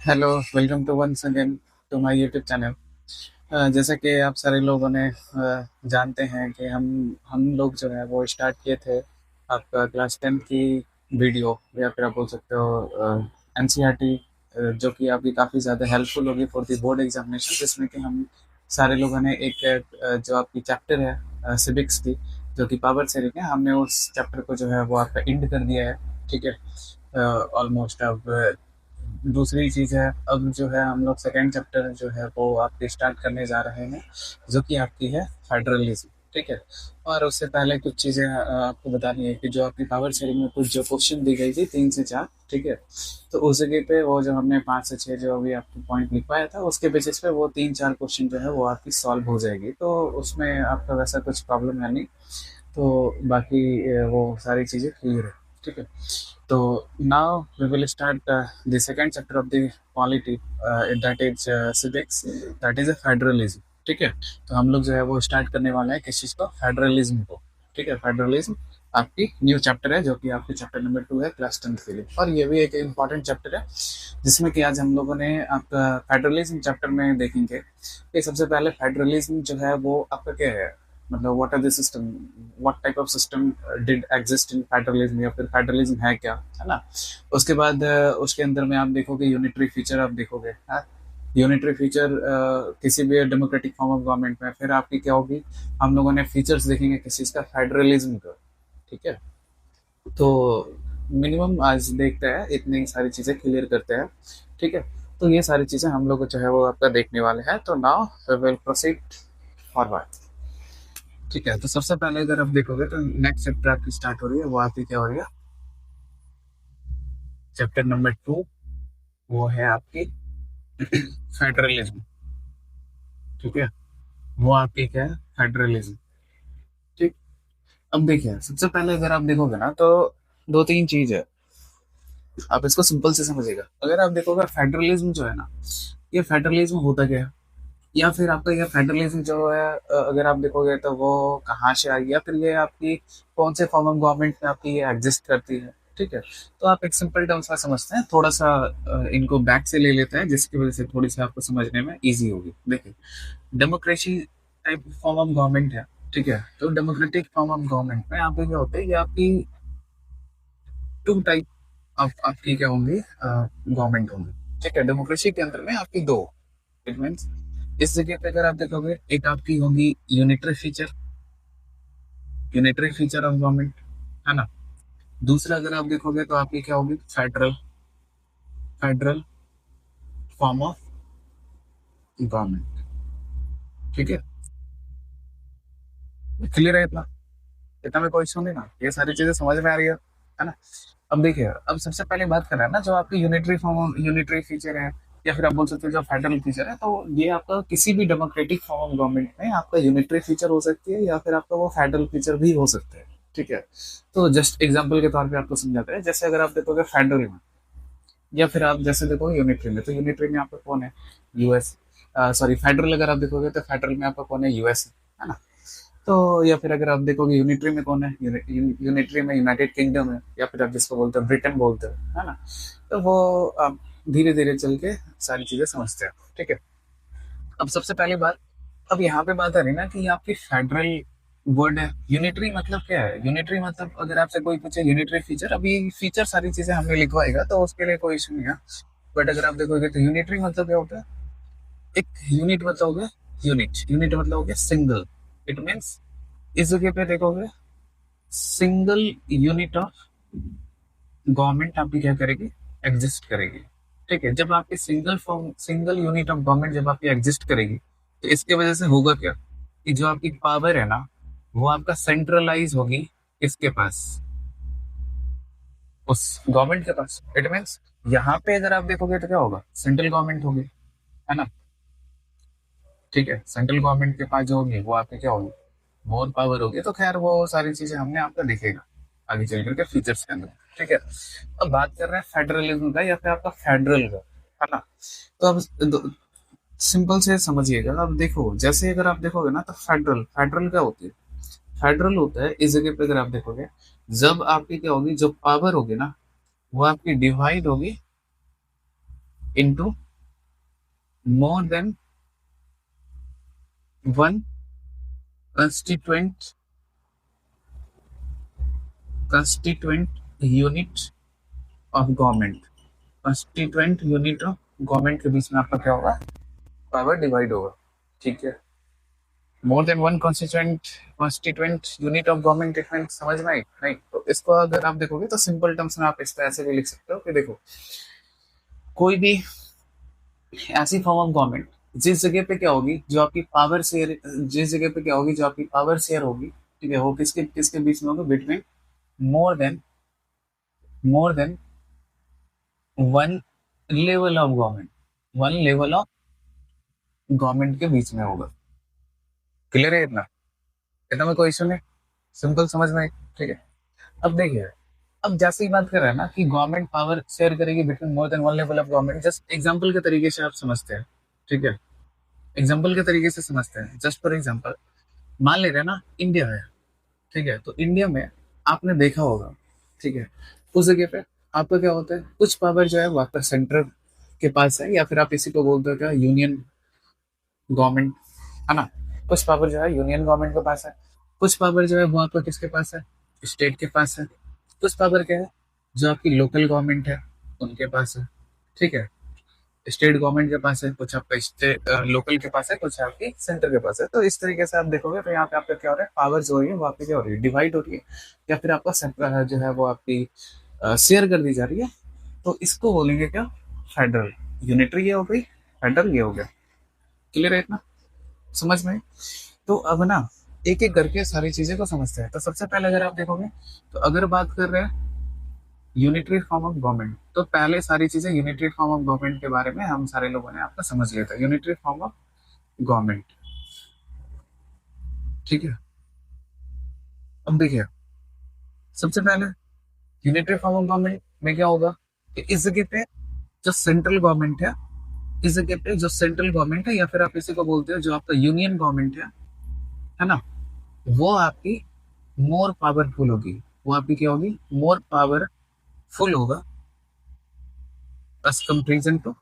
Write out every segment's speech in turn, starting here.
Hello, welcome to once again to my YouTube channel. जैसा कि आप सारे लोगों ने जानते हैं कि हम लोग जो है वो स्टार्ट किए थे आपका क्लास 10 की वीडियो, या फिर आप बोल सकते हो एनसीईआरटी, जो कि अभी काफ़ी ज़्यादा हेल्पफुल होगी फॉर द बोर्ड एग्जामिनेशन, जिसमें कि हम सारे लोगों ने एक जो आपकी चैप्टर है सिविक्स की, जो कि पावर शेयरिंग है, हमने उस चैप्टर को जो है वो आपका एंड कर दिया है। ठीक है, ऑलमोस्ट अब दूसरी चीज़ है, अब जो है हम लोग सेकेंड चैप्टर जो है वो आपके स्टार्ट करने जा रहे हैं, जो कि आपकी है फेडरलिज्म। ठीक है, और उससे पहले कुछ चीज़ें आपको बतानी है कि जो आपकी पावर शेयरिंग में कुछ जो क्वेश्चन दी गई थी 3 से 4। ठीक है, तो उस जगह पे वो जो हमने 5 से 6 जो अभी आपको पॉइंट लिखवाया था, उसके बेसिस पे वो 3-4 क्वेश्चन जो है वो आपकी सॉल्व हो जाएगी, तो उसमें आपका वैसा कुछ प्रॉब्लम है नहीं। तो बाकी वो सारी चीज़ें क्लियर है। ठीक है, तो now we will start the second chapter of the polity, that is civics, that is a federalism. ठीक है, तो हम लोग जो है वो स्टार्ट करने वाले हैं किस चीज़ को, फेडरलिज्म को। ठीक है, फेडरलिज्म आपकी न्यू चैप्टर है, जो कि आपकी चैप्टर नंबर 2 है क्लास 10 के लिए, और ये भी एक इम्पॉर्टेंट चैप्टर है, जिसमें कि आज हम लोगों ने आपका फेडरलिज्म चैप्टर में देखेंगे कि सबसे पहले फेडरलिज्म जो है वो आपका क्या है, मतलब what are the system, what type of system did exist in federalism, या फिर फेडरलिज्म है क्या, है ना। उसके बाद उसके अंदर में आप देखोगे यूनिटरी फीचर, आप देखोगे यूनिटरी फीचर किसी भी डेमोक्रेटिक फॉर्म ऑफ गवर्नमेंट में, फिर आपकी क्या होगी, हम लोगों ने फीचर्स देखेंगे किस चीज़ का, फेडरलिज्म का। ठीक है, तो मिनिमम आज देखते हैं, इतनी सारी चीज़ें क्लियर करते हैं। ठीक है, तो ये सारी चीज़ें हम लोग जो है वो आपका देखने वाले हैं, तो now we will proceed forward. ठीक है, तो सबसे पहले अगर आप देखोगे तो नेक्स्ट चैप्टर आपकी स्टार्ट हो रही है, वो आपकी क्या हो रही है, चैप्टर नंबर 2, वो है आपकी फेडरलिज्म। ठीक है, वो आपकी क्या है, फेडरलिज्म। ठीक, अब देखिए सबसे पहले अगर आप देखोगे ना, तो दो तीन चीज है, आप इसको सिंपल से समझिएगा। अगर आप देखोगे फेडरलिज्म जो है ना, ये फेडरलिज्म होता क्या है, या फिर आपका ये फेडरलिज्म जो है अगर आप देखोगे तो वो कहाँ से आई, या फिर ये आपकी कौन से फॉर्म ऑफ गवर्नमेंट में आपकी ये एग्जिस्ट करती है। ठीक है, तो आप एक सिंपल टर्म्स में समझते हैं, थोड़ा सा इनको बैक से ले लेते हैं, जिसकी वजह से थोड़ी सी आपको समझने में इजी होगी। देखिए, democracy type form of government है। ठीक है, तो डेमोक्रेटिक फॉर्म ऑफ गवर्नमेंट में आपके क्या होते हैं, ये आपकी टू टाइप ऑफ आपकी क्या होंगी, गवर्नमेंट होंगी। ठीक है, डेमोक्रेसी के अंदर में आपकी दो, इट मीन्स इस जगह पे अगर आप देखोगे, एक आपकी होगी यूनिटरी फीचर ऑफ गवर्नमेंट, है ना। दूसरा अगर आप देखोगे तो आपकी क्या होगी, फेडरल फॉर्म ऑफ गवर्नमेंट। ठीक है, क्लियर है इतना, इतना में कोई इशू नहीं ना, ये सारी चीजें समझ में आ रही है ना। अब देखिए, अब सबसे पहले बात कर रहे हैं ना, जो आपकी यूनिटरी फीचर है, या फिर आप बोल सकते हो जो फेडरल फीचर है, तो ये आपका किसी भी डेमोक्रेटिक फॉर्म ऑफ गवर्नमेंट में आपका यूनिटरी फीचर हो सकती है, या फिर आपका वो फेडरल फीचर भी हो सकता है। ठीक है, तो जस्ट एग्जाम्पल के तौर पे आपको समझाते हैं, जैसे अगर आप देखोगे फेडरल में, या फिर आप जैसे देखोगे यूनिटरी में, तो यूनिटरी में आपका कौन है, यूएस, सॉरी फेडरल अगर आप देखोगे तो फेडरल में आपका कौन है, यूएस, है ना। तो या फिर अगर आप देखोगे यूनिटरी में कौन है, यूनिटरी में यूनाइटेड किंगडम है, या फिर आप जिसको बोलते हो ब्रिटेन बोलते हो, है ना। तो वो आप धीरे धीरे चल के सारी चीजें समझते हैं। ठीक है, अब सबसे पहली बात, अब यहाँ पे बात आ रही ना कि आपकी फेडरल वर्ड है, यूनिटरी मतलब क्या है, यूनिटरी मतलब अगर आपसे कोई पूछे यूनिटरी फीचर, अभी फीचर सारी चीजें हमने लिखवाएगा, तो उसके लिए कोई इशू नहीं है। बट अगर आप देखोगे तो यूनिटरी मतलब क्या होता है, एक यूनिट मतलब हो गया, यूनिट मतलब हो गया सिंगल, इट मीन्स इस जगह पे देखोगे, सिंगल यूनिट ऑफ गवर्नमेंट आपकी क्या करेगी, एग्जिस्ट करेगी। ठीक है, जब आपकी सिंगल यूनिट ऑफ गवर्नमेंट जब आपकी एग्जिस्ट करेगी, तो इसके वजह से होगा क्या, कि जो आपकी पावर है ना, वो आपका सेंट्रलाइज होगी किसके पास, उस गवर्नमेंट के पास। इट मीन्स यहाँ पे अगर आप देखोगे तो क्या होगा, सेंट्रल गवर्नमेंट होगी, है ना। ठीक है, सेंट्रल गवर्नमेंट के पास जो होगी वो आपकी क्या होगी, मोर पावर होगी। तो खैर वो सारी चीजें हमने आपका दिखेगा आगे चल करके फीचर्स के अंदर। ठीक है, अब बात कर रहे हैं फेडरलिज्म का, या फिर आपका फेडरल का, है ना। तो अब सिंपल से समझिएगा, अब देखो जैसे अगर आप देखोगे ना, तो फेडरल क्या होती है, फेडरल होता है इस जगह पे अगर आप देखोगे, जब आपकी क्या होगी, जो पावर होगी ना, वो आपकी डिवाइड होगी into more than one constituent constituent unit of government. Constituent unit of government के बीच में आपका क्या होगा, पावर डिवाइड होगा। ठीक है, मोर than one constituent unit of government different, समझ में आई नहीं? तो इसको अगर आप देखोगे तो सिंपल टर्म्स में आप इस तरह से भी लिख सकते हो कि देखो, कोई भी ऐसी फॉर्म ऑफ गवर्नमेंट जिस जगह पे क्या होगी, जो आपकी पावर शेयर, जिस जगह पे क्या होगी, जो आपकी पावर शेयर होगी, ठीक है, वो किसके किसके बीच में होगा, between more than one level of government, one level of government के बीच में होगा। क्लियर है इतना? इतना में कोई इशू नहीं, सिंपल समझ में आई? ठीक है, अब देखिए, अब जैसे ही बात कर रहे हैं ना कि गवर्नमेंट पावर शेयर करेगी between more than one level of government, just example के तरीके से आप समझते हैं। ठीक है, एग्जांपल के तरीके से समझते हैं, जस्ट फॉर एग्जांपल मान ले रहे हैं ना, इंडिया है। ठीक है, तो इंडिया में आपने देखा होगा, ठीक है, उस जगह पे आपका क्या होता है, कुछ पावर जो है वो आपका सेंटर के पास है, या फिर आप इसी को बोलते हो क्या, यूनियन गवर्नमेंट, है ना? कुछ पावर जो है यूनियन गवर्नमेंट के पास है, कुछ पावर जो है वो आपका किसके पास है, स्टेट के पास है, कुछ पावर क्या है, जो आपकी लोकल गवर्नमेंट है उनके पास है। ठीक है, स्टेट गवर्नमेंट के पास है, कुछ आपका स्टेट लोकल के पास है, कुछ आपकी सेंटर के पास है। तो इस तरीके से आप देखोगे तो यहाँ पे आपका क्या हो रहा है, पावर जो हो रही है वो आपकी क्या हो रही है, डिवाइड हो रही है, या फिर आपका जो है वो आपकी शेयर कर दी जा रही है। तो इसको बोलेंगे क्या, फेडरल। यूनिटरी ये हो गई, फेडरल ये हो गया। क्लियर है इतना, समझ में? तो अब ना एक एक करके सारी चीजें को समझते हैं। तो सबसे पहले अगर आप देखोगे, तो अगर बात कर रहे हैं यूनिटरी फॉर्म ऑफ गवर्नमेंट, तो पहले सारी चीजें यूनिटरी फॉर्म ऑफ गवर्नमेंट के बारे में हम सारे लोगों ने आपका समझ लिया था, यूनिटरी फॉर्म ऑफ गवर्नमेंट। ठीक है, अब देखिए, सबसे पहले यूनिटरी फॉर्म ऑफ गवर्नमेंट में क्या होगा कि इस जगह पे जो सेंट्रल गवर्नमेंट है, इस जगह पे जो सेंट्रल गवर्नमेंट है, या फिर आप इसी को बोलते हो जो आपका यूनियन गवर्नमेंट है ना, वो आपकी मोर पावरफुल होगी। वो आपकी क्या होगी, मोर पावरफुल होगा as comparison to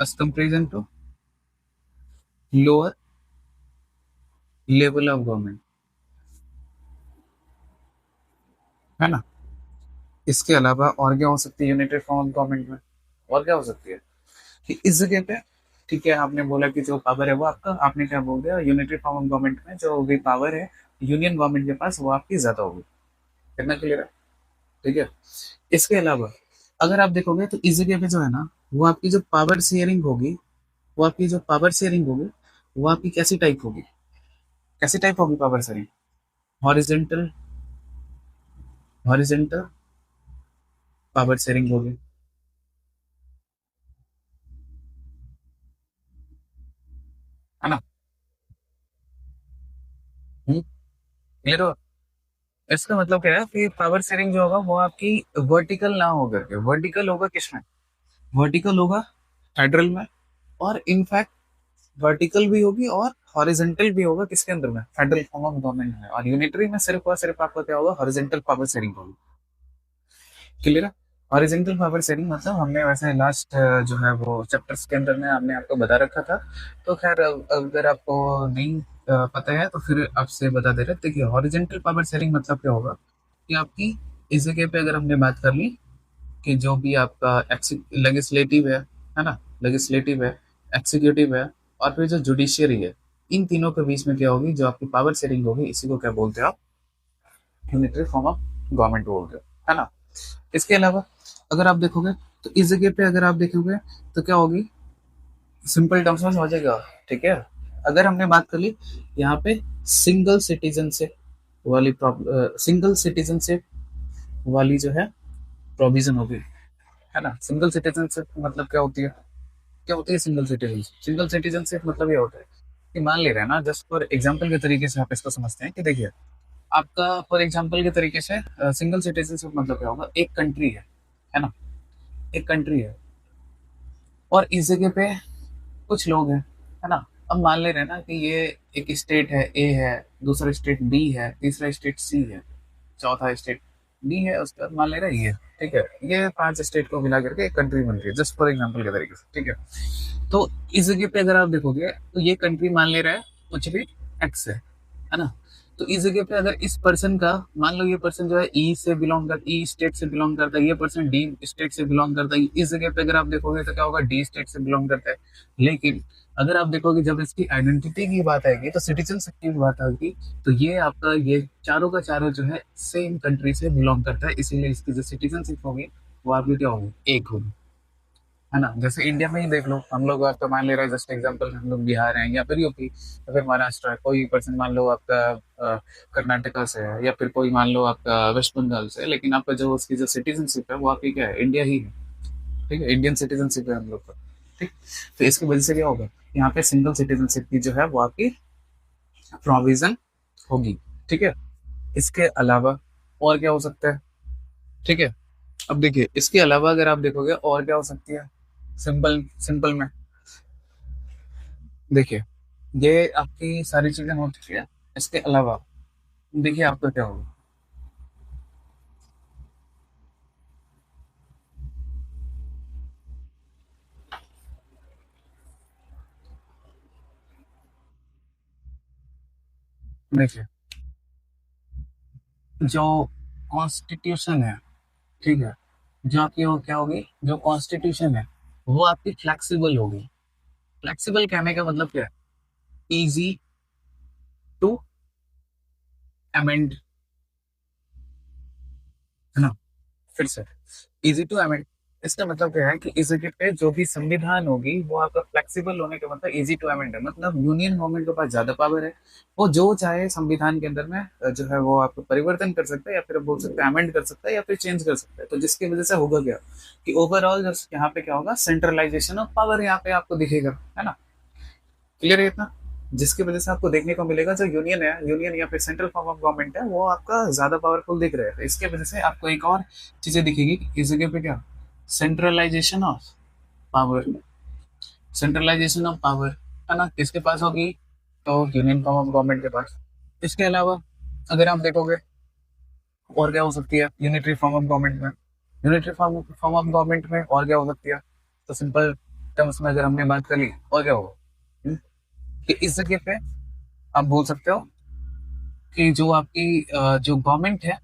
as comparison to lower level of government, है ना? इसके अलावा और क्या हो सकती है यूनिटेड फॉर्म ऑफ गवर्नमेंट में, और क्या हो सकती है कि इस जगह पे, ठीक है, आपने बोला कि जो पावर है वो आपका, आपने क्या बोल दिया, यूनिटेड फॉर्म ऑफ गवर्नमेंट में जो भी पावर है यूनियन गवर्नमेंट के पास, वो आपकी ज्यादा होगी। कितना क्लियर है? ठीक है, इसके अलावा अगर आप देखोगे तो इस जगह पे जो है ना, वो आपकी जो पावर शेयरिंग होगी, वो आपकी जो पावर शेयरिंग होगी, वो आपकी कैसी टाइप होगी, कैसी टाइप होगी power sharing, horizontal, horizontal power sharing होगी, है ना? क्लियर हो? इसका मतलब क्या है कि पावर शेयरिंग जो होगा वो आपकी वर्टिकल ना होकर के, वर्टिकल होगा किसमें, वर्टिकल होगा फेडरल में, और इनफैक्ट वर्टिकल भी होगी और हॉरिजेंटल भी होगा किसके अंदर में, फेडरल फॉर्म ऑफ गवर्नमेंट में। और यूनिटरी में सिर्फ और सिर्फ आपका क्या होगा, हॉरिजेंटल पावर शेयरिंग होगी। क्लियर है? हॉरिजेंटल पावर शेयरिंग मतलब हमने वैसे लास्ट जो है वो चैप्टर्स के अंदर में हमने आपको बता रखा था। तो खैर अगर आपको नहीं पता है तो फिर आपसे बता दे रहे। देखिए, हॉरिजेंटल पावर शेयरिंग मतलब क्या होगा कि आपकी इस जगह पे अगर हमने बात कर ली कि जो भी आपका लेजिस्लेटिव है ना, लेजिस्लेटिव है, एक्सिक्यूटिव है, और फिर जो जुडिशियरी है, इन तीनों के बीच में क्या होगी, जो आपकी पावर शेयरिंग होगी, इसी को क्या बोलते हैं आप, यूनिटरी फॉर्म ऑफ गवर्नमेंट बोलते हो, है ना? इसके अलावा अगर आप देखोगे तो इस जगह पे अगर आप देखोगे तो क्या होगी, सिंपल टर्म्स में समझ जाएगा। ठीक है, अगर हमने बात कर ली यहाँ पे सिंगल सिटीजनशिप वाली प्रॉब्लम, सिंगल सिटीजनशिप वाली जो है प्रोविजन होगी, है ना? सिंगल सिटीजनशिप मतलब क्या होती है, क्या होती है सिंगल सिटीजनशिप? सिंगल सिटीजनशिप मतलब ये होता है कि मान ले रहे हैं ना, जस्ट फॉर एग्जांपल के तरीके से आप इसको समझते हैं कि देखिए, आपका फॉर एग्जांपल के तरीके से सिंगल सिटीजनशिप मतलब क्या होगा, एक कंट्री है ना, एक कंट्री है, और इस जगह पे कुछ लोग हैं, है ना? अब मान ले रहे हैं ना कि ये एक स्टेट है, ए है, दूसरा स्टेट बी है, तीसरा स्टेट सी है, चौथा स्टेट डी है, उसके बाद मान ले रहा है ये, ठीक है, ये 5 स्टेट को मिला करके एक कंट्री बन रही है, जस्ट फॉर एग्जांपल के तरीके से, ठीक है। तो इस जगह पे अगर आप देखोगे तो ये कंट्री मान ले रहा है कुछ भी एक्स है ना। तो इस जगह पे अगर इस पर्सन का, मान लो ये पर्सन जो है ई से बिलोंग कर, ई स्टेट से बिलोंग करता है, ये पर्सन डी स्टेट से बिलोंग करता है, इस जगह पे अगर आप देखोगे तो क्या होगा, डी स्टेट से बिलोंग करता है। लेकिन अगर आप देखोगे जब इसकी आइडेंटिटी की बात आएगी, तो सिटीजनशिप की बात आएगी, तो ये आपका ये चारों का चारों जो है सेम कंट्री से बिलोंग करता है, इसीलिए इसकी जो सिटीजनशिप होगी वो आपकी क्या होगी, एक होगी, है ना। जैसे इंडिया में ही देख लो, हम लोग आपका मान ले रहे हैं जस्ट एग्जांपल, हम लोग बिहार हैं या फिर यूपी या फिर महाराष्ट्र है, कोई पर्सन मान लो आपका कर्नाटका से है, या फिर कोई मान लो आपका वेस्ट बंगाल से है, लेकिन आपका जो उसकी जो सिटीजनशिप है वो आपकी क्या है, इंडिया ही है, ठीक है, इंडियन सिटीजनशिप है हम लोग का, ठीक। तो इसकी वजह से क्या होगा, यहाँ पे सिंगल सिटीजनशिप की जो है वो आपकी प्रोविजन होगी, ठीक है। इसके अलावा और क्या हो सकता है, ठीक है। अब देखिए इसके अलावा अगर आप देखोगे और क्या हो सकती है, सिंपल सिंपल में देखिए, ये आपकी सारी चीजें हो चुकी है। इसके अलावा देखिए आपका क्या होगा, देखिए जो कॉन्स्टिट्यूशन है, ठीक है, जो आपकी वो क्या होगी, जो कॉन्स्टिट्यूशन है वो आपकी फ्लेक्सिबल होगी। फ्लेक्सिबल कहने का मतलब क्या है, इजी टू अमेंड, है ना। फिर से, इजी टू अमेंड, इसका मतलब क्या है कि इस जगह पे जो भी संविधान होगी वो आपका फ्लेक्सिबल होने का मतलब इजी टू अमेंड है, मतलब यूनियन गवर्नमेंट के पास ज्यादा पावर है, वो जो चाहे संविधान के अंदर में जो है वो आपको परिवर्तन कर सकता है, या फिर बोल सकते हैं अमेंड कर सकता है, या फिर चेंज कर सकता है। तो जिसकी वजह से होगा क्या, कि ओवरऑल यहाँ पे क्या होगा, सेंट्रलाइजेशन ऑफ पावर यहाँ पे आपको दिखेगा, है ना। क्लियर है इतना, जिसकी वजह से आपको देखने को मिलेगा जो यूनियन है, यूनियन या फिर सेंट्रल फॉर्म ऑफ गवर्नमेंट है, वो आपका ज्यादा पावरफुल दिख रहा है। तो इसके वजह से आपको एक और चीजें दिखेगी कि इस जगह पे क्या, centralization of power, centralization of power, है ना, किसके पास होगी, तो यूनियन फॉर्म ऑफ गवर्नमेंट के पास। इसके अलावा अगर आप देखोगे और क्या हो सकती है, यूनिटरी फॉर्म ऑफ गवर्नमेंट में, unitary form form of government में और क्या हो सकती है, तो सिंपल टर्म्स में अगर हमने बात कर ली और क्या होगा, कि इस जगह पे आप बोल सकते हो कि जो आपकी जो गवर्नमेंट है,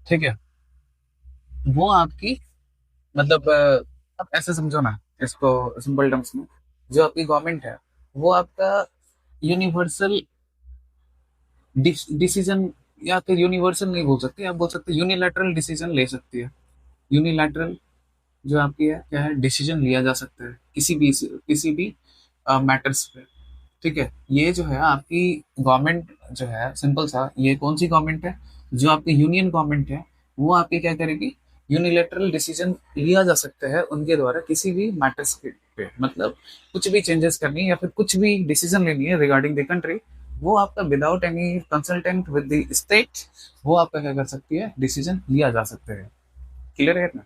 ठीक है, वो आपकी मतलब आप ऐसे समझो ना इसको सिंपल टर्म्स में, जो आपकी गवर्नमेंट है वो आपका यूनिवर्सल डिसीजन, या फिर यूनिवर्सल नहीं बोल सकते, आप बोल सकते यूनिलैटरल डिसीजन ले सकती है। यूनिलैटरल जो आपकी है क्या है, डिसीजन लिया जा सकता है किसी भी मैटर्स पे, ठीक है। ये जो है आपकी गवर्नमेंट जो है, सिंपल सा, ये कौन सी गवर्नमेंट है, जो आपकी यूनियन गवर्नमेंट है, वो आपकी क्या करेगी, यूनिलेटरल डिसीजन लिया जा सकता है उनके द्वारा किसी भी मैटर्स पे, मतलब कुछ भी चेंजेस करनी है या फिर कुछ भी डिसीजन लेनी है रिगार्डिंग द कंट्री, वो आपका without any consultant with the state, वो आपका क्या कर सकती है, डिसीजन लिया जा सकता है। क्लियर है इतना,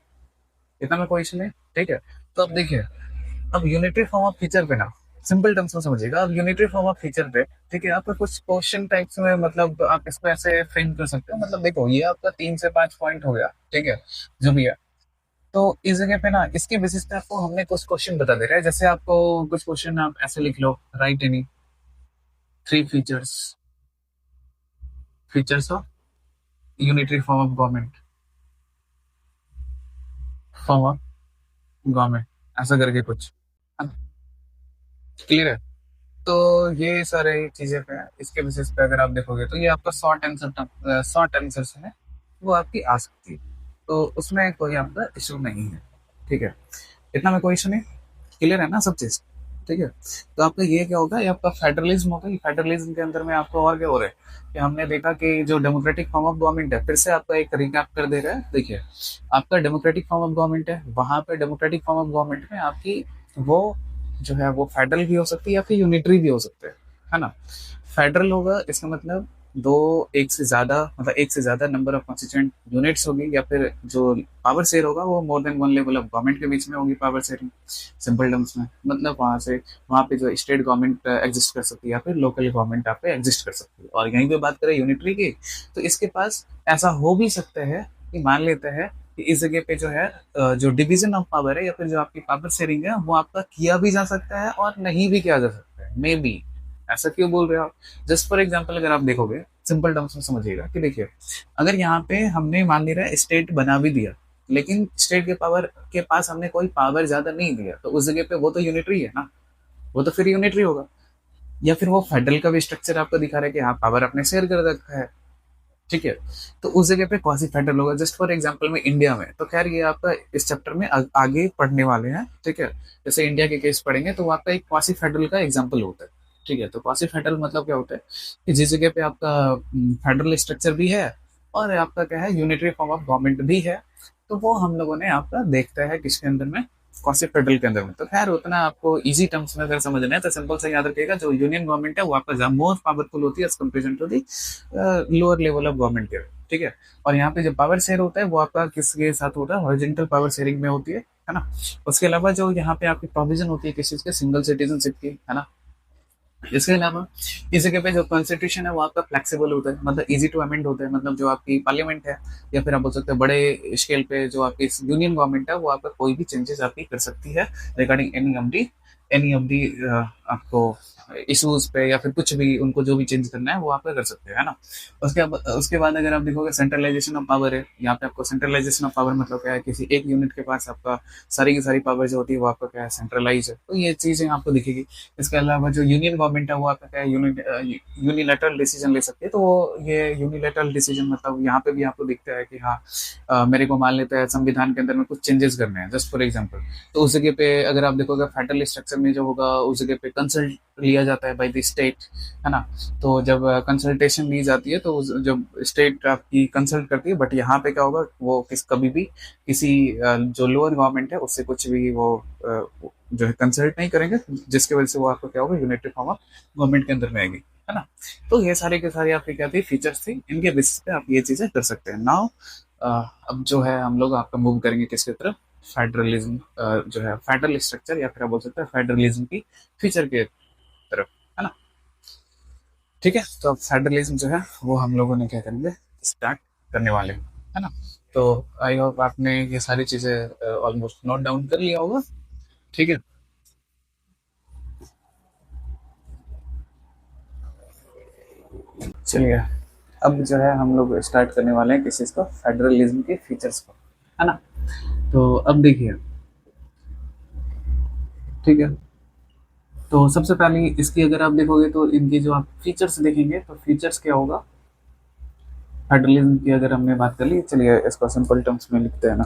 इतना में कोई इशू नहीं, ठीक है। तो अब देखिए, अब यूनिटरी फॉर्म ऑफ फीचर पे ना, सिंपल टर्म्स में समझिएगा, अब यूनिटरी फॉर्म ऑफ फीचर पे, ठीक है, आपका कुछ क्वेश्चन टाइप्स में, मतलब आप इसको ऐसे फ्रेम कर सकते हो, मतलब देखो ये आपका 3 से 5 पॉइंट हो गया, ठीक है, जो भी है। तो इस जगह पे ना इसके बेसिस पे आपको हमने कुछ क्वेश्चन बता दे रहा है, जैसे आपको कुछ क्वेश्चन आप ऐसे लिख लो, write any 3 features, features of unitary form of government, form of government, ऐसा करके कुछ, क्लियर है। तो ये सारे चीजें पे हैं, इसके बेसिस पे अगर आप देखोगे तो ये आपका शॉर्ट आंसर है, वो आपकी आ सकती है, तो उसमें कोई आपका इशू नहीं है, ठीक है, इतना में कोई इशू नहीं, क्लियर है ना सब चीज, ठीक है। तो आपका ये क्या होगा, ये आपका फेडरलिज्म होगा, ये फेडरलिज्म के अंदर में आपको और क्या हो रहा है, कि हमने देखा कि जो डेमोक्रेटिक फॉर्म ऑफ गवर्नमेंट है, फिर से आपका एक रिकैप कर दे रहा है, देखिए आपका डेमोक्रेटिक फॉर्म ऑफ गवर्नमेंट है, वहां पे डेमोक्रेटिक फॉर्म ऑफ गवर्नमेंट में आपकी वो जो है वो फेडरल भी हो सकती है या फिर यूनिटरी भी हो सकते हैं, है ना। फेडरल होगा इसका मतलब दो, एक से ज्यादा, मतलब एक से ज्यादा नंबर ऑफ कॉन्स्टिट्यूएंट यूनिट्स होगी, या फिर जो पावर शेयर होगा वो मोर than one level of government के बीच में होगी पावर शेयरिंग, सिंपल टर्म्स में, मतलब वहां पे जो स्टेट गवर्नमेंट एग्जिस्ट कर सकती है या फिर लोकल गवर्नमेंट आप पे एग्जिस्ट कर सकती है। और यहीं पे बात करें यूनिटरी की, तो इसके पास ऐसा हो भी सकता है कि मान लेते हैं कि इस जगह पे जो है जो डिवीजन ऑफ पावर है या फिर जो आपकी पावर शेयरिंग है वो आपका किया भी जा सकता है और नहीं भी किया जा सकता है, मे बी। ऐसा क्यों बोल रहे हो आप? जस्ट फॉर एग्जाम्पल अगर आप देखोगे, सिंपल टर्म्स में समझिएगा कि देखिए, अगर यहाँ पे हमने मान लिया स्टेट बना भी दिया, लेकिन स्टेट के पावर के पास हमने कोई पावर ज्यादा नहीं दिया, तो उस जगह पे वो तो यूनिटरी है ना, वो तो फिर यूनिटरी होगा। या फिर वो फेडरल का भी स्ट्रक्चर आपको दिखा रहा है कि हाँ पावर अपने शेयर कर रखा है, ठीक है, तो उस जगह पे क्वासी फेडरल होगा। जस्ट फॉर एग्जांपल में इंडिया में, तो खैर ये आपका इस चैप्टर में आगे पढ़ने वाले हैं, ठीक है, जैसे इंडिया के केस पढ़ेंगे तो वो आपका एक क्वासी फेडरल का एग्जांपल होता है, ठीक है। तो क्वासी फेडरल मतलब क्या होता है कि जिस जगह पे आपका फेडरल स्ट्रक्चर भी है और आपका क्या है यूनिटरी फॉर्म ऑफ गवर्नमेंट भी है, तो वो हम लोगों ने आपका देखता है किसके अंदर में, कॉन्सेप्ट फेडरल के अंदर में। तो खैर उतना आपको इजी टर्म्स में अगर समझना है तो सिंपल से याद रखिएगा, जो यूनियन गवर्नमेंट है वो आपका मोर पावरफुल होती है as comparison to the lower level of government के, ठीक है। और यहाँ पे जो पावर शेयर होता है वो आपका किसके साथ होता है, हॉरिजॉन्टल पावर शेयरिंग में होती है ना। उसके अलावा जो यहाँ पे आपकी प्रोविजन होती है किसी चीज के, सिंगल सिटीजनशिप की, है ना। इसके अलावा इस जगह पे जो कॉन्स्टिट्यूशन है वो आपका फ्लेक्सिबल होता है, मतलब इजी टू अमेंड होता है, मतलब जो आपकी पार्लियामेंट है या फिर आप बोल सकते हैं बड़े स्केल पे जो आपकी यूनियन गवर्नमेंट है वो आपका कोई भी चेंजेस आपकी कर सकती है रिगार्डिंग एनी ऑफ दी आपको इश्यूज पे, या फिर कुछ भी उनको जो भी चेंज करना है वो आप कर सकते हैं, है ना। उसके बाद अगर आप देखोगे सेंट्रलाइजेशन ऑफ पावर है, यहाँ पे आपको सेंट्रलाइजेशन ऑफ पावर मतलब क्या है, किसी एक यूनिट के पास आपका सारी की सारी पावर जो होती है वो आपका क्या है, सेंट्रलाइज है, तो ये चीजें आपको दिखेगी। इसके अलावा जो यूनियन गवर्नमेंट है वो आपका क्या है, यूनिलेटरल डिसीजन ले सकती है, तो वो ये यूनिलेटरल डिसीजन मतलब यहाँ पे भी आपको दिखता है कि हाँ मेरे को मान लेते हैं संविधान के अंदर में कुछ चेंजेस करने हैं, जस्ट फॉर एग्जाम्पल, तो उस जगह पे अगर आप देखोगे फेडरल स्ट्रक्चर में जो होगा उस जगह पे कंसल्ट लिया जाता है बाय द स्टेट, है ना। तो जब कंसल्टेशन ली जाती है तो जब स्टेट आपकी कंसल्ट करती है, बट यहाँ पे क्या होगा, वो कभी भी किसी जो लोअर गवर्नमेंट है उससे कुछ भी वो जो है कंसल्ट नहीं करेंगे, जिसकी वजह से वो आपको क्या होगा, यूनाइटेड फॉर्म ऑफ गवर्नमेंट के अंदर में आएगी, है ना। तो ये सारे के सारे आपके क्या थी, फीचर्स थी, इनके बेसिस पे आप ये चीजें कर सकते हैं। नाउ अब जो है हम लोग आपका मूव करेंगे किसकी तरफ, फेडरलिज्म, जो है फेडरल स्ट्रक्चर या फिर आप बोल सकते हैं फेडरलिज्म की फीचर के तरफ, है ना। ठीक है, तो अब फेडरलिज्म जो है वो हम लोगों ने क्या करेंगे, स्टार्ट करने वाले हैं, है ना। तो आई होप आपने ये सारी चीजें ऑलमोस्ट नोट डाउन कर लिया होगा, ठीक है। चलिए, अब जो है हम लोग स्टार्ट करने वाले हैं किस चीज को, फेडरलिज्म के फीचर्स को, है ना। तो अब देखिए, ठीक है, तो सबसे पहले इसकी अगर आप देखोगे तो इनकी जो आप फीचर्स देखेंगे तो फीचर्स क्या होगा फेडरलिज्म की, अगर हमने बात कर ली, चलिए इसको सिंपल टर्म्स में लिखते हैं ना,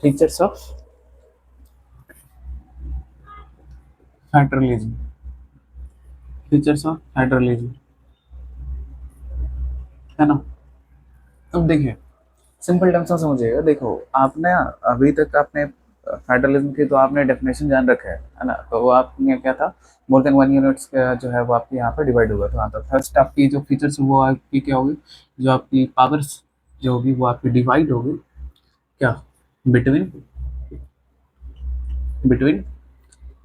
features of federalism, features of federalism, है ना। अब देखिए, सिंपल टर्म्स में समझिएगा, देखो आपने अभी तक आपने फेडरलिज्म की तो आपने डेफिनेशन जान रखा है ना। तो वो आपने क्या था, मोर देन वन यूनिट्स का जो है वो आपके यहाँ पर डिवाइड होगा। तो हाँ, तो फर्स्ट आपकी जो फीचर्स वो आपकी क्या होगी, जो आपकी पावर्स जो होगी वो आपकी डिवाइड होगी क्या, between between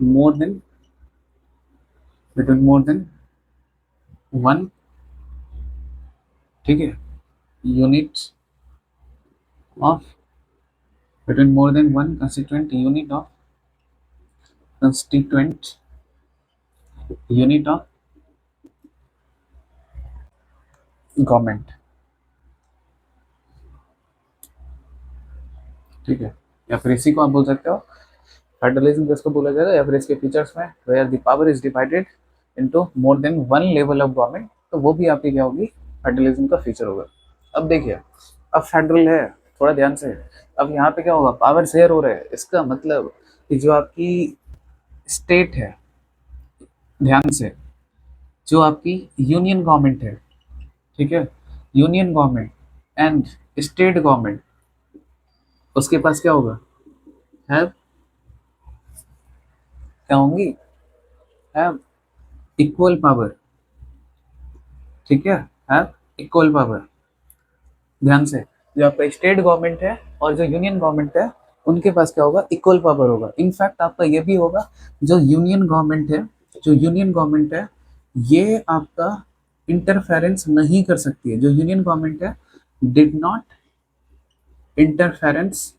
more than between मोर देन वन, ठीक है, units of, between more than one constituent unit of, constituent unit of government, ठीक है। या फिर इसी को आप बोल सकते हो फेडरलिज्म जिसको बोला जाएगा, या फिर इसके फीचर्स में where the power is divided into more than one level of government, तो वो भी आपकी क्या होगी, फेडरलिज्म का फीचर होगा। अब देखिए, अब फेडरल है, थोड़ा ध्यान से, अब यहाँ पे क्या होगा, पावर शेयर हो रहा है, इसका मतलब कि जो आपकी स्टेट है, ध्यान से, जो आपकी यूनियन गवर्नमेंट है, ठीक है, union government and state government, उसके पास क्या होगा, है क्या होंगी, है इक्वल पावर, ठीक है इक्वल पावर। ध्यान से, जो आपका स्टेट गवर्नमेंट है और जो यूनियन गवर्नमेंट है उनके पास क्या होगा, इक्वल पावर होगा। इनफैक्ट आपका ये भी होगा, जो यूनियन गवर्नमेंट है, जो यूनियन गवर्नमेंट है ये आपका इंटरफेरेंस नहीं कर सकती है, जो यूनियन गवर्नमेंट है did not interference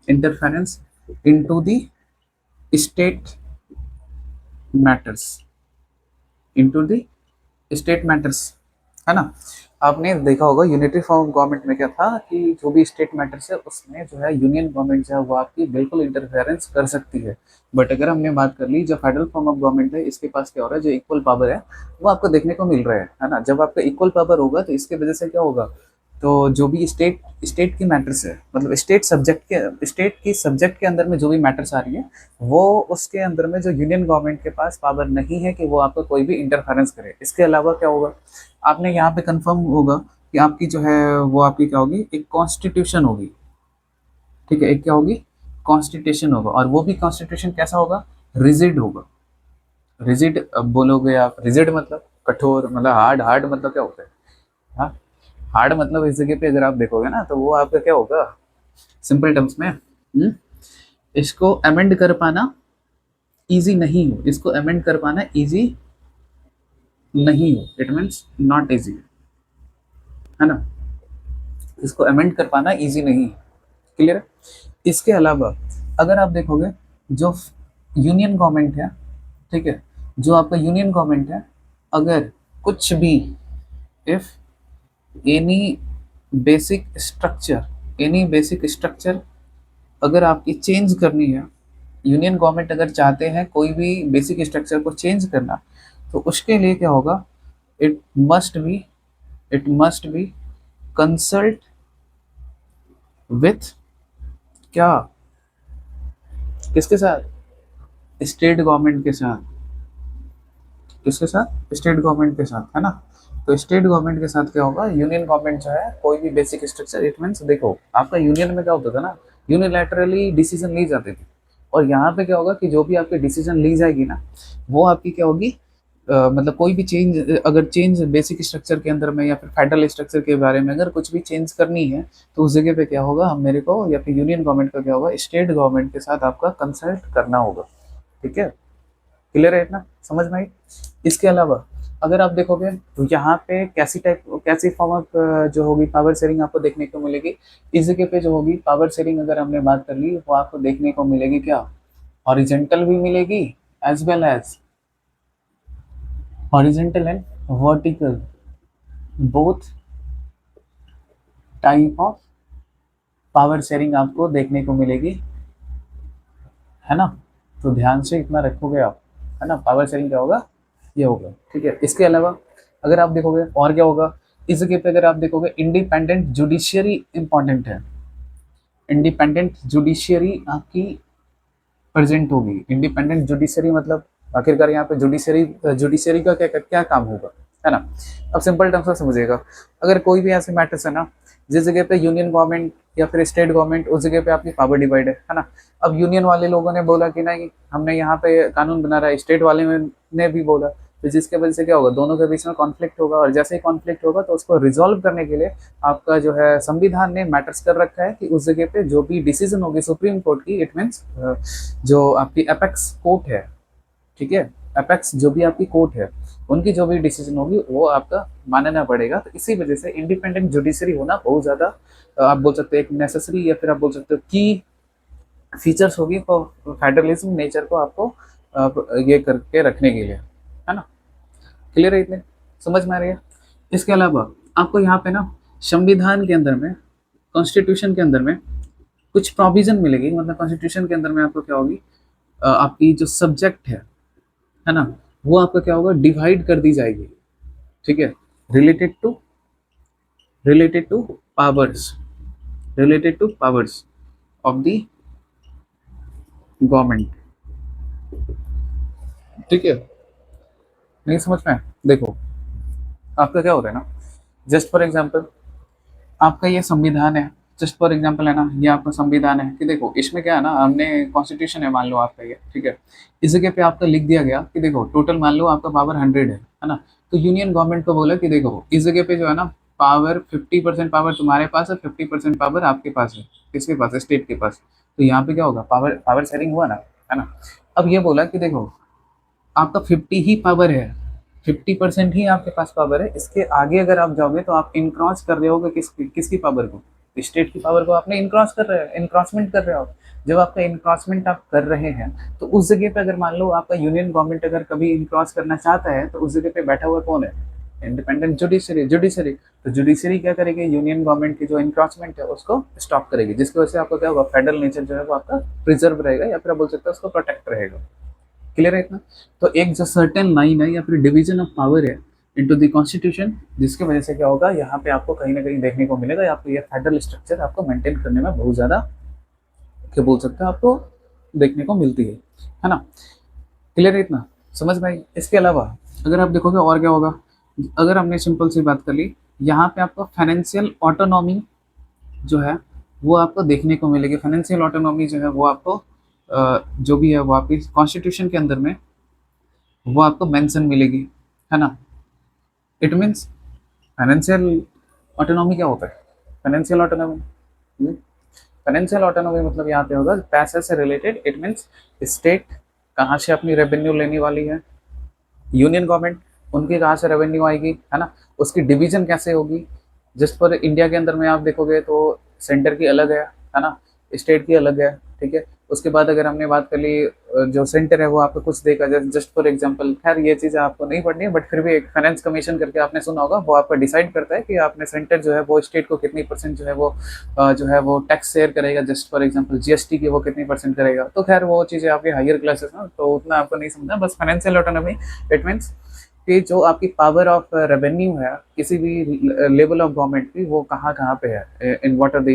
interference into the state matters, into the state matters, है ना। आपने देखा होगा यूनिटरी फॉर्म ऑफ गवर्नमेंट में क्या था कि जो भी स्टेट मैटर्स है उसमें जो है यूनियन गवर्नमेंट जो है वो आपकी बिल्कुल इंटरफेरेंस कर सकती है। बट अगर हमने बात कर ली जो फेडरल फॉर्म ऑफ गवर्नमेंट है, इसके पास क्या हो रहा है, जो इक्वल पावर है वो आपको देखने को मिल रहा है ना। जब आपका इक्वल पावर होगा तो इसके वजह से क्या होगा, तो जो भी स्टेट स्टेट की मैटर्स है, मतलब स्टेट की सब्जेक्ट के अंदर में जो भी मैटर्स आ रही है, वो उसके अंदर में जो यूनियन गवर्नमेंट के पास पावर नहीं है कि वो आपको कोई भी इंटरफेरेंस करे। इसके अलावा क्या होगा, आपने यहाँ पे कंफर्म होगा कि आपकी जो है वो आपकी क्या होगी, एक कॉन्स्टिट्यूशन होगी, ठीक है। एक क्या होगी, कॉन्स्टिट्यूशन होगा, और वो भी कॉन्स्टिट्यूशन कैसा होगा, रिजिड होगा। रिजिड अब बोलोगे आप, रिजिड मतलब कठोर, मतलब हार्ड, हार्ड मतलब क्या होता है, हाँ, हार्ड मतलब इस जगह पे अगर आप देखोगे ना तो वो आपका क्या होगा, सिंपल टर्म्स में, इसको अमेंड कर पाना इजी नहीं हो, इसको अमेंड कर पाना इजी नहीं हो, इट मीन्स नॉट इजी, है ना। इसको अमेंड कर पाना इजी नहीं है, क्लियर है। इसके अलावा अगर आप देखोगे जो यूनियन गवर्नमेंट है, ठीक है, जो आपका यूनियन गवर्नमेंट है, अगर कुछ भी, इफ एनी बेसिक स्ट्रक्चर अगर आपकी चेंज करनी है, यूनियन गवर्नमेंट अगर चाहते हैं कोई भी बेसिक स्ट्रक्चर को चेंज करना, तो उसके लिए क्या होगा, it must be it must be consult with क्या, किसके साथ, स्टेट गवर्नमेंट के साथ, किसके साथ, स्टेट गवर्नमेंट के साथ, है ना। तो स्टेट गवर्नमेंट के साथ क्या होगा, यूनियन गवर्नमेंट जो है कोई भी बेसिक स्ट्रक्चर, इट मीन्स देखो आपका यूनियन में क्या होता था ना, यूनिलैटरली डिसीजन ली जाती थी, और यहाँ पे क्या होगा कि जो भी आपकी डिसीजन ली जाएगी ना, वो आपकी क्या होगी, मतलब कोई भी चेंज, अगर चेंज बेसिक स्ट्रक्चर के अंदर में या फिर फेडरल स्ट्रक्चर के बारे में अगर कुछ भी चेंज करनी है, तो उस जगह पे क्या होगा, हम मेरे को या फिर यूनियन गवर्नमेंट का क्या होगा, स्टेट गवर्नमेंट के साथ आपका कंसल्ट करना होगा, ठीक है। क्लियर है इतना, समझ में आई। इसके अलावा अगर आप देखोगे तो यहाँ पे कैसी फॉर्म ऑफ जो होगी पावर शेयरिंग आपको देखने को मिलेगी, इस जगह पे जो होगी पावर शेयरिंग अगर हमने बात कर ली, वो आपको देखने को मिलेगी क्या, हॉरिजेंटल भी मिलेगी as well as horizontal and vertical, both type of power sharing आपको देखने को मिलेगी, है ना। तो ध्यान से इतना रखोगे आप, है ना, पावर शेयरिंग क्या होगा, ये होगा, ठीक है। इसके अलावा अगर आप देखोगे और क्या होगा, इस जगह पे अगर आप देखोगे इंडिपेंडेंट जुडिशियरी इंपॉर्टेंट है, इंडिपेंडेंट जुडिशियरी आपकी प्रेजेंट होगी। इंडिपेंडेंट जुडिशियरी मतलब आखिरकार यहाँ पे जुडिशियरी का क्या क्या काम होगा, है ना। अब सिंपल टर्म्स में समझिएगा, अगर कोई भी ऐसे मैटर्स है ना जिस जगह पे यूनियन गवर्नमेंट या फिर स्टेट गवर्नमेंट, उस जगह पे आपकी पावर डिवाइड है ना। अब यूनियन वाले लोगों ने बोला कि नहीं हमने यहाँ पे कानून बना रहा है, स्टेट वाले ने भी बोला, तो जिसके वजह से क्या होगा, दोनों के बीच में कॉन्फ्लिक्ट होगा, और जैसे ही कॉन्फ्लिक्ट होगा तो उसको रिजॉल्व करने के लिए आपका जो है संविधान ने मैटर्स कर रखा है कि उस जगह पे जो भी डिसीजन होगी सुप्रीम कोर्ट की, इट मीन्स जो आपकी अपेक्स कोर्ट है, ठीक है, अपेक्स जो भी आपकी कोर्ट है, उनकी जो भी डिसीजन होगी वो आपका मानना पड़ेगा। तो इसी वजह से इंडिपेंडेंट जुडिशरी होना बहुत ज़्यादा आप बोल सकते हो एक नेसेसरी, या फिर आप बोल सकते हो की फीचर्स होगी फेडरलिज्म नेचर को आपको ये करके रखने के लिए, है ना। क्लियर है, इतने समझ में आ रही है। इसके अलावा आपको यहाँ पे ना संविधान के अंदर में, कॉन्स्टिट्यूशन के अंदर में कुछ प्रोविजन मिलेगी, मतलब कॉन्स्टिट्यूशन के अंदर में आपको क्या होगी, आपकी जो सब्जेक्ट है ना, वो आपका क्या होगा, डिवाइड कर दी जाएगी, ठीक है, related to related to powers related to powers of the government, ठीक है। नहीं समझ में, देखो आपका क्या हो रहा है ना, जस्ट फॉर एग्जांपल आपका ये संविधान है, जस्ट फॉर एग्जांपल है ना, ये आपका संविधान है कि देखो इसमें क्या है ना, हमने कॉन्स्टिट्यूशन है मान लो आपका ये, ठीक है, इस जगह पे आपका लिख दिया गया कि देखो टोटल मान लो आपका पावर 100 है ना। तो यूनियन गवर्नमेंट को बोला कि देखो इस जगह पे जो है ना पावर 50% पावर तुम्हारे पास है, 50% पावर आपके पास है, किसके पास है, स्टेट के पास। तो यहाँ पे क्या होगा, पावर शेयरिंग हुआ ना, है ना। अब ये बोला कि देखो आपका 50 ही पावर है, 50% ही आपके पास पावर है। इसके आगे अगर आप जाओगे तो आप इनक्रॉस कर रहे होगे किसकी पावर को, स्टेट की पावर को आपने इनक्रॉस कर रहे हो, इनक्रॉसमेंट कर रहे हो। जब आपका इनक्रॉसमेंट आप कर रहे हैं तो उस जगह पे अगर मान लो आपका यूनियन गवर्नमेंट अगर कभी इनक्रॉस करना चाहता है तो उस जगह पे बैठा हुआ कौन है, इंडिपेंडेंट जुडिशरी, जुडिशरी। तो जुडिशरी क्या करेगी, यूनियन गवर्नमेंट की जो इनक्रॉचमेंट है उसको स्टॉप करेगी, जिसकी वजह से आपको क्या होगा, फेडरल नेचर जो है वो आपका प्रिजर्व रहेगा, या फिर आप बोल सकते हो उसको प्रोटेक्ट रहेगा। क्लियर है इतना। तो एक जो सर्टेन लाइन है या फिर डिवीजन ऑफ पावर है इनटू द कॉन्स्टिट्यूशन, जिसकी वजह से क्या होगा, यहाँ पे आपको कहीं ना कहीं देखने को मिलेगा, आपको ये फेडरल स्ट्रक्चर आपको मेंटेन करने में बहुत ज्यादा, क्या बोल सकते हैं, आपको देखने को मिलती है ना। क्लियर है इतना, समझ में आई। इसके अलावा अगर आप देखोगे और क्या होगा, अगर हमने सिंपल सी बात कर ली, यहाँ पे आपको फाइनेंशियल ऑटोनॉमी जो है वो आपको देखने को मिलेगी। फाइनेंशियल ऑटोनॉमी जो है वो आपको जो भी है वो आपकी कॉन्स्टिट्यूशन के अंदर में वो आपको मेंशन मिलेगी, है ना। इट मीन्स फाइनेंशियल ऑटोनॉमी क्या होता है, फाइनेंशियल ऑटोनॉमी, फाइनेंशियल ऑटोनॉमी मतलब यहाँ पे होगा पैसे से रिलेटेड। इट मीन्स स्टेट कहाँ से अपनी रेवेन्यू लेने वाली है, यूनियन गवर्नमेंट उनकी कहाँ से रेवेन्यू आएगी, है ना, उसकी डिवीजन कैसे होगी। जिस पर इंडिया के अंदर में आप देखोगे तो सेंटर की अलग है ना, स्टेट की अलग है, ठीक है। उसके बाद अगर हमने बात कर ली जो सेंटर है वो आपको कुछ देगा, जस्ट फॉर एग्जांपल, खैर ये चीज़ें आपको नहीं पढ़नी है बट फिर भी एक फाइनेंस कमीशन करके आपने सुना होगा, वो आपका डिसाइड करता है कि आपने सेंटर जो है वो स्टेट को कितनी परसेंट जो है वो जो है वो टैक्स शेयर करेगा, जस्ट फॉर एग्जांपल जीएसटी की वो कितनी परसेंट करेगा। तो खैर वो चीज़ें आपके हायर क्लासेस ना, तो उतना आपको नहीं समझना। बस फाइनेंशियल ऑटोनॉमी इट मीन्स कि जो आपकी पावर ऑफ रेवेन्यू है किसी भी लेवल ऑफ गवर्नमेंट की, वो कहाँ कहाँ पे है, in what are the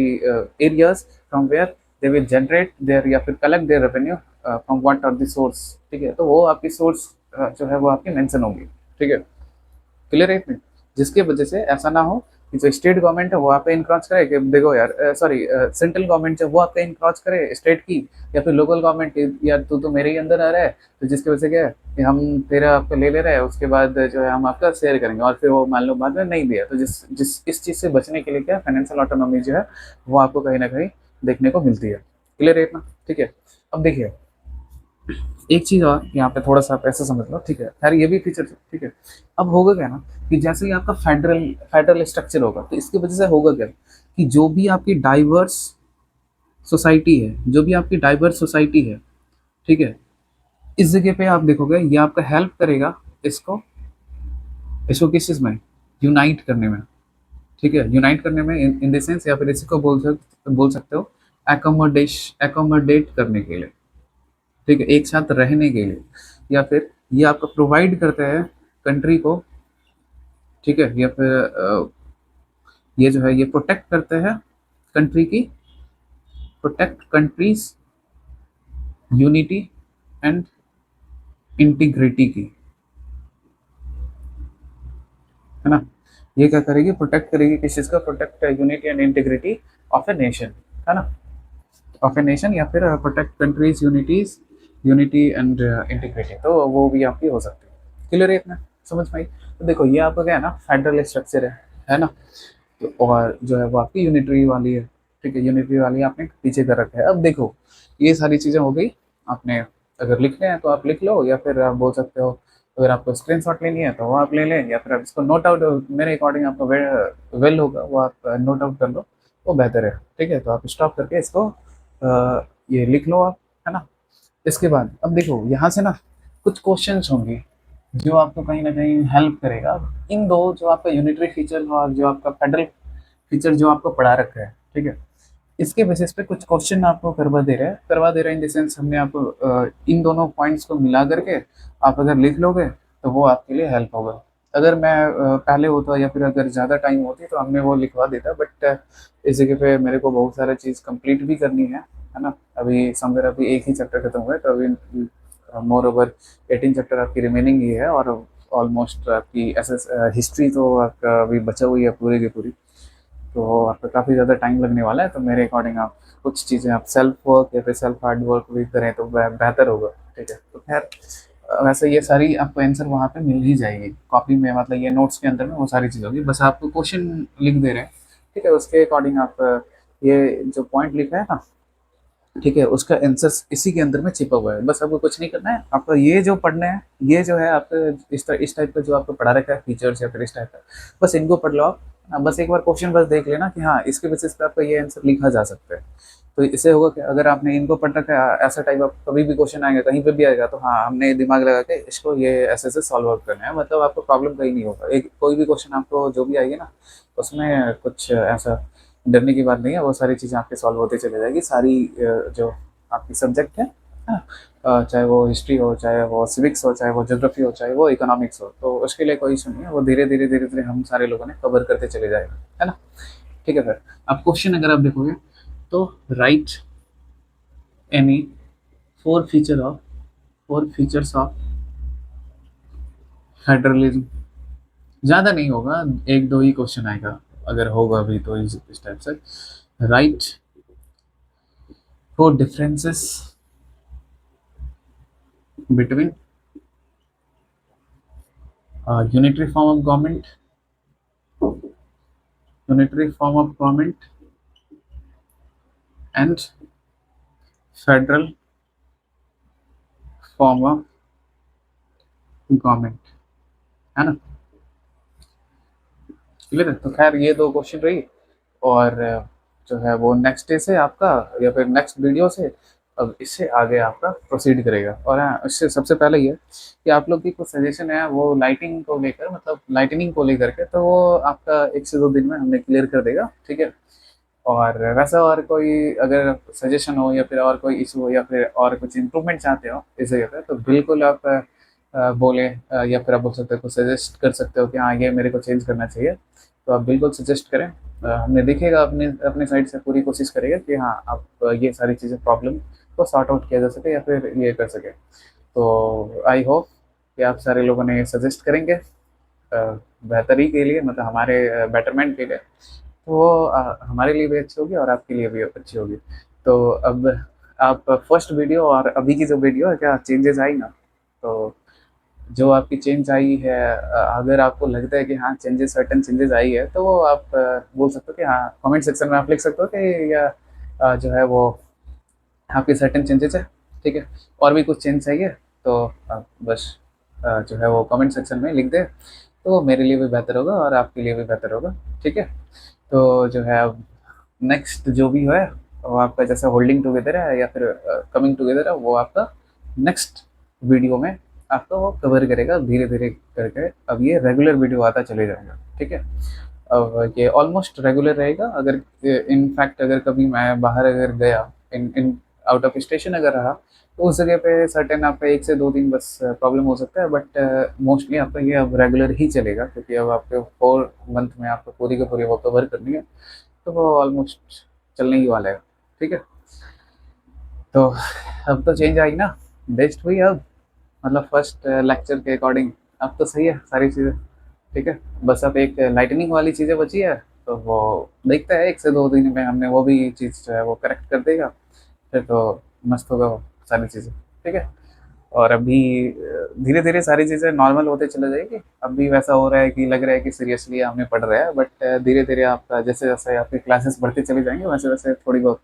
areas from where they will generate their या फिर collect their revenue, from what are the source, ठीक है। तो वो आपकी सोर्स जो है वो आपकी मेंशन होगी, ठीक है। क्लियर है इतने, जिसकी वजह से ऐसा ना हो कि जो स्टेट गवर्नमेंट है वो आप पे इनक्रॉच करे कि देखो यार, सॉरी सेंट्रल गवर्नमेंट जो वो आप पे इनक्रॉच करे स्टेट की, या फिर लोकल गवर्नमेंट की, यार तू तो मेरे ही अंदर आ रहा है, तो जिसकी वजह से क्या है कि हम तेरा आपका ले रहे हैं, उसके बाद जो है हम आपका शेयर करेंगे, और फिर वो मान लो बाद में नहीं दिया, तो जिस जिस इस चीज़ से बचने के लिए क्या फाइनेंशियल ऑटोनॉमी जो है वो आपको कहीं ना कहीं देखने को मिलती है। क्लियर है इतना, ठीक है। अब देखिए एक चीज और यहाँ पे थोड़ा सा आप ऐसा समझ लो, ठीक है, खैर ये भी फीचर, ठीक है। अब होगा क्या ना कि जैसे ही आपका फेडरल फेडरल स्ट्रक्चर होगा तो इसकी वजह से होगा क्या कि जो भी आपकी डाइवर्स सोसाइटी है, जो भी आपकी डाइवर्स सोसाइटी है, ठीक है, इस जगह पे आप देखोगे ये आपका हेल्प करेगा इसको, इसको किस चीज में, यूनाइट करने में, ठीक है, यूनाइट करने में इन द सेंस, या फिर इसी को बोल सकते हो एकोमोडेट करने के लिए, ठीक है, एक साथ रहने के लिए, या फिर ये आपको प्रोवाइड करते हैं कंट्री को, ठीक है, या फिर ये जो है ये प्रोटेक्ट करते हैं कंट्री की, protect countries unity and integrity की, है ना। ये क्या करेगी, प्रोटेक्ट करेगी किस चीज़ का, protect unity and integrity of a nation, है ना, ऑफ ए नेशन, या फिर protect countries unities unity and integrity, तो वो भी आपकी हो सकती है। क्लियर है इतना, समझ में आई। तो देखो ये आपका क्या है ना, फेडरल स्ट्रक्चर है ना। तो और जो है वो आपकी यूनिटरी वाली है, ठीक है, यूनिटरी वाली आपने पीछे कर रखा है। अब देखो ये सारी चीज़ें हो गई, आपने अगर लिखने हैं तो आप लिख लो, या फिर आप बोल सकते हो अगर आपको स्क्रीन शॉट लेनी है तो वो आप ले लें, या फिर आप इसको नोट आउट, मेरे अकॉर्डिंग आपको वेल होगा वो आप नोट आउट कर लो, वो बेहतर है, ठीक है। तो आप स्टॉप करके इसको ये लिख लो आप, है ना। इसके बाद अब देखो यहाँ से ना कुछ क्वेश्चंस होंगे जो आपको कहीं ना कहीं हेल्प करेगा इन दो, जो आपका यूनिटरी फीचर और जो आपका फेडरल फीचर जो आपको पढ़ा रखा है, ठीक है, इसके बेसिस पे कुछ क्वेश्चन आपको करवा दे रहे हैं इन द सेंस, हमने आपको इन दोनों पॉइंट्स को मिला करके आप अगर लिख लोगे तो वो आपके लिए हेल्प होगा। अगर मैं पहले होता या फिर अगर ज़्यादा टाइम होती तो हमने वो लिखवा देता, बट इस जगह पे मेरे को बहुत सारा चीज़ कंप्लीट भी करनी है ना। अभी समवेयर अभी एक ही चैप्टर खत्म हुआ है, तो अभी मोर ओवर 18 चैप्टर आपकी रिमेनिंग ही है, और ऑलमोस्ट आपकी एस हिस्ट्री तो आपका अभी बचा हुई है पूरी की पूरी, तो आपका काफ़ी ज़्यादा टाइम लगने वाला है। तो मेरे अकॉर्डिंग आप कुछ चीज़ें आप सेल्फ वर्क या फिर सेल्फ हार्ड वर्क भी करें तो बेहतर होगा, ठीक है। तो खैर वैसे ये सारी आपको आंसर वहाँ पे मिल ही जाएगी कॉपी में, मतलब ये नोट्स के अंदर में वो सारी चीज़ होगी, बस आपको क्वेश्चन लिख दे रहे हैं, ठीक है। उसके अकॉर्डिंग आप ये जो पॉइंट लिखा है ना ठीक है, उसका आंसर इसी के अंदर में छिपा हुआ है। बस आपको कुछ नहीं करना है, आपको ये जो पढ़ना है, ये जो है आपका इस टाइप का जो आपको पढ़ा रखा है फीचर्स या फिर इस टाइप का, बस इनको पढ़ लो आप। बस एक बार क्वेश्चन बस देख लेना कि हाँ इसके बेसिस पे आपका ये आंसर लिखा जा सकता है। तो इससे होगा कि अगर आपने इनको पढ़ रखा है, ऐसा टाइप आप कभी भी क्वेश्चन आएगा कहीं पे भी आएगा, तो हाँ हमने दिमाग लगा के इसको ये ऐसे ऐसे सॉल्व आउट करना है, मतलब आपको प्रॉब्लम कहीं नहीं होगा। एक कोई भी क्वेश्चन आपको जो भी आएगी ना, उसमें कुछ ऐसा डरने की बात नहीं है, वो सारी चीज़ें आपके सॉल्व होते चले जाएगी। सारी जो आपकी सब्जेक्ट है, चाहे वो हिस्ट्री हो, चाहे वो सिविक्स हो, चाहे वो ज्योग्राफी हो, चाहे वो इकोनॉमिक्स हो, तो उसके लिए कोई इशू नहीं है। वो धीरे धीरे हम सारे लोगों ने कवर करते चले जाएगा, है ना। ठीक है सर, अब क्वेश्चन अगर आप देखोगे तो right any four features of federalism. ज़्यादा नहीं होगा, एक दो ही क्वेश्चन आएगा, अगर होगा भी तो इस टाइप से। Right four differences between unitary form of government unitary form of government and federal form of government, है ना। क्लियर है, तो खैर ये दो क्वेश्चन रही। और जो है वो नेक्स्ट डे से आपका या फिर नेक्स्ट वीडियो से अब इससे आगे आपका प्रोसीड करेगा। और हाँ, इससे सबसे पहले ये कि आप लोग की कुछ सजेशन है वो लाइटिंग को लेकर, मतलब लाइटनिंग को लेकर के, तो वो आपका 1 से 2 दिन में हमने क्लियर कर देगा, ठीक है। और वैसा और कोई अगर सजेशन हो या फिर और कोई इशू हो या फिर और कुछ इम्प्रूवमेंट चाहते हो इस जगह पे, तो बिल्कुल आप बोले, या फिर आप बोल सकते हो, कुछ सजेस्ट कर सकते हो कि हाँ ये मेरे को चेंज करना चाहिए, तो आप बिल्कुल सजेस्ट करें। हमने देखेगा, अपने अपने साइड से पूरी कोशिश करेगा कि हाँ आप ये सारी चीज़ें प्रॉब्लम को सॉर्ट आउट किया जा सके या फिर ये कर सके। तो आई होप कि आप सारे लोगों ने सजेस्ट करेंगे बेहतरी के लिए, मतलब हमारे बेटरमेंट के लिए। तो वो हमारे लिए भी अच्छी होगी और आपके लिए भी अच्छी होगी। तो अब आप फर्स्ट वीडियो और अभी की जो वीडियो है, क्या चेंजेस आई ना, तो जो आपकी चेंज आई है, अगर आपको लगता है कि हाँ चेंजेस, सर्टन चेंजेस आई है, तो वो आप बोल सकते हो कि हाँ, कमेंट सेक्शन में आप लिख सकते हो कि या जो है वो आपके सर्टन चेंजेस है, ठीक है। और भी कुछ चेंज चाहिए तो आप बस जो है वो कमेंट सेक्शन में लिख दे, तो मेरे लिए भी बेहतर होगा और आपके लिए भी बेहतर होगा, ठीक है। तो जो है अब नेक्स्ट जो भी है वो आपका जैसे होल्डिंग टुगेदर है या फिर कमिंग टुगेदर है, वो आपका नेक्स्ट वीडियो में आपका वो कवर करेगा धीरे धीरे करके। अब ये रेगुलर वीडियो आता चले जाएगा, ठीक है। अब ये ऑलमोस्ट रेगुलर रहेगा। अगर इनफैक्ट अगर कभी मैं बाहर अगर गया, इन इन आउट ऑफ स्टेशन अगर रहा, तो उस जगह पे सर्टेन आपका 1 से 2 दिन बस प्रॉब्लम हो सकता है, बट मोस्टली आपका ये अब रेगुलर ही चलेगा, क्योंकि अब आपके 4 मंथ में आपको पूरी का पूरी वो कवर करनी है, तो वो ऑलमोस्ट चलने ही वाला है, ठीक है। तो अब तो चेंज आएगी ना, बेस्ट हुई अब, मतलब फर्स्ट लेक्चर के अकॉर्डिंग अब तो सही है सारी चीज़ें, ठीक है। बस अब एक लाइटनिंग वाली चीज़ें बची है, तो वो देखते हैं 1 से 2 दिन में हमने वो भी चीज़ जो है वो करेक्ट कर देगा, फिर तो मस्त होगा वो सारी चीज़ें, ठीक है। और अभी धीरे धीरे सारी चीज़ें नॉर्मल होते चले जाएगी। अभी वैसा हो रहा है कि लग रहा है कि सीरियसली हमने पढ़ रहा है, बट धीरे धीरे आपका जैसे जैसे आपकी क्लासेस बढ़ती चली जाएंगे, वैसे वैसे थोड़ी बहुत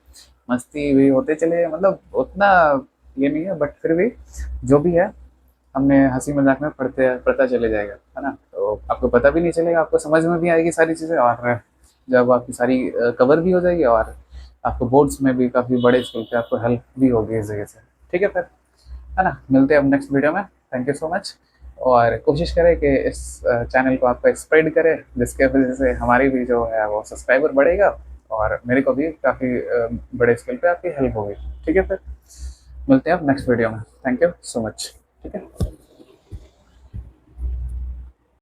मस्ती भी होते चले, मतलब उतना ये नहीं है, बट फिर भी जो भी है हमने हंसी मजाक में पढ़ता चले जाएगा, है ना। तो आपको पता भी नहीं चलेगा, आपको समझ में भी आएगी सारी चीज़ें, और जब आपकी सारी कवर भी हो जाएगी, और आपको बोर्ड्स में भी काफ़ी बड़े स्केल पे आपको हेल्प भी होगी इस जगह से, ठीक है फिर, है ना। मिलते हैं अब नेक्स्ट वीडियो में। Thank you so much. और कोशिश करें कि इस चैनल को आपका स्प्रेड करें, जिसके वजह से हमारी भी जो है वो सब्सक्राइबर बढ़ेगा, और मेरे को भी काफ़ी बड़े स्केल पे आपकी हेल्प होगी, ठीक है फिर। मिलते हैं अब नेक्स्ट वीडियो में। थैंक यू सो मच, ठीक है।